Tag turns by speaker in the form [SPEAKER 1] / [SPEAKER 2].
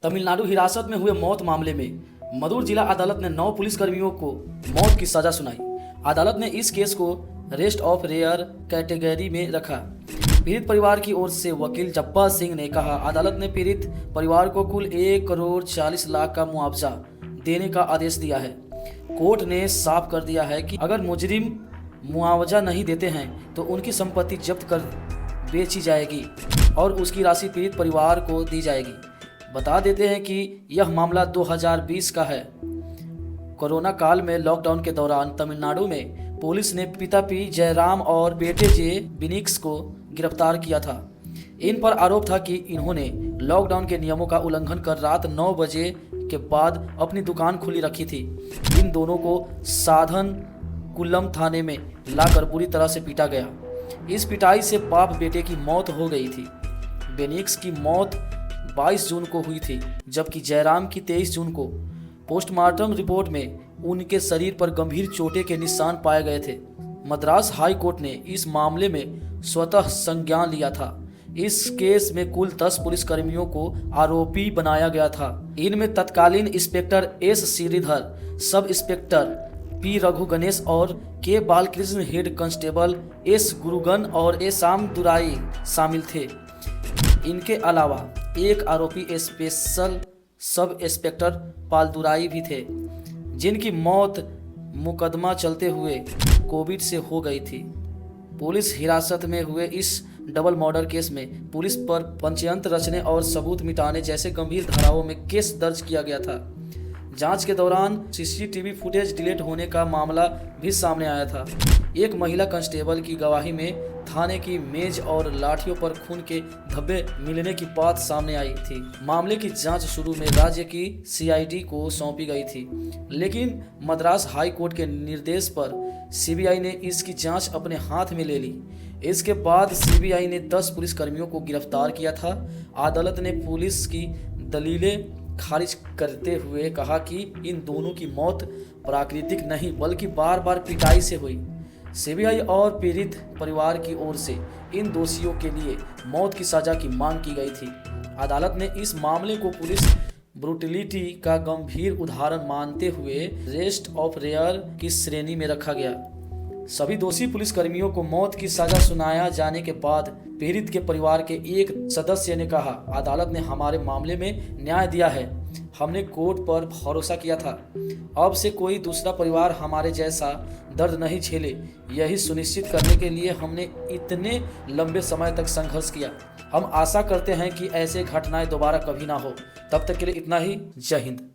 [SPEAKER 1] तमिलनाडु हिरासत में हुए मौत मामले में मदुर जिला अदालत ने 9 पुलिसकर्मियों को मौत की सजा सुनाई। अदालत ने इस केस को रेस्ट ऑफ रेयर कैटेगरी में रखा। पीड़ित परिवार की ओर से वकील जब्बा सिंह ने कहा, अदालत ने पीड़ित परिवार को कुल 1 करोड़ 40 लाख का मुआवजा देने का आदेश दिया है। कोर्ट ने साफ कर दिया है कि अगर मुजरिम मुआवजा नहीं देते हैं तो उनकी संपत्ति जब्त कर बेची जाएगी और उसकी राशि पीड़ित परिवार को दी जाएगी। बता देते हैं कि यह मामला 2020 का है। कोरोना काल में लॉकडाउन के दौरान तमिलनाडु में पुलिस ने पिता पी जयराम और बेटे जे बिनिक्स को गिरफ्तार किया था। इन पर आरोप था कि इन्होंने लॉकडाउन के नियमों का उल्लंघन कर रात 9 बजे के बाद अपनी दुकान खुली रखी थी। इन दोनों को साधन कुल्लम थाने में लाकर बुरी तरह से पीटा गया। इस पिटाई से बाप बेटे की मौत हो गई थी। बेनिक्स की मौत 22 जून को हुई थी, जबकि जयराम की 23 जून को। पोस्टमार्टम रिपोर्ट में उनके शरीर पर गंभीर चोटें के निशान पाए गए थे। मद्रास हाई कोर्ट ने इस मामले में स्वतः संज्ञान लिया था। इस केस में कुल 10 पुलिसकर्मियों को आरोपी बनाया गया था। इनमें तत्कालीन inspector S Shridhar, sub inspector P Raghu Ganesh और के बालकृष्ण, हेड कांस्टेबल एस गुरुगन और ए शाम दुराई शामिल थे। इनके अलावा एक आरोपी स्पेशल सब इंस्पेक्टर पालदुराई भी थे, जिनकी मौत मुकदमा चलते हुए कोविड से हो गई थी। पुलिस हिरासत में हुए इस डबल मर्डर केस में पुलिस पर पंचयंत्र रचने और सबूत मिटाने जैसे गंभीर धाराओं में केस दर्ज किया गया था। जांच के दौरान सीसीटीवी फुटेज डिलीट होने का मामला भी सामने आया था। एक महिला कांस्टेबल की गवाही में थाने की मेज और लाठियों पर खून के धब्बे मिलने की बात सामने आई थी। मामले की जांच शुरू में राज्य की सीआईडी को सौंपी गई थी, लेकिन मद्रास हाई कोर्ट के निर्देश पर सीबीआई ने इसकी जांच अपने हाथ में ले ली। इसके बाद सीबीआई ने 10 पुलिसकर्मियों को गिरफ्तार किया था। अदालत ने पुलिस की दलीलें खारिज करते हुए कहा कि इन दोनों की मौत प्राकृतिक नहीं बल्कि बार बार पिटाई से हुई। सीबीआई और पीड़ित परिवार की ओर से इन दोषियों के लिए मौत की सजा की मांग की गई थी। अदालत ने इस मामले को पुलिस ब्रूटलिटी का गंभीर उदाहरण मानते हुए रेस्ट ऑफ रेयर की श्रेणी में रखा गया। सभी दोषी पुलिसकर्मियों को मौत की सजा सुनाया जाने के बाद पीड़ित के परिवार के एक सदस्य ने कहा, अदालत ने हमारे मामले में न्याय दिया है। हमने कोर्ट पर भरोसा किया था। अब से कोई दूसरा परिवार हमारे जैसा दर्द नहीं झेले, यही सुनिश्चित करने के लिए हमने इतने लंबे समय तक संघर्ष किया। हम आशा करते हैं कि ऐसे घटनाएं दोबारा कभी ना हो। तब तक के लिए इतना ही। जय हिंद।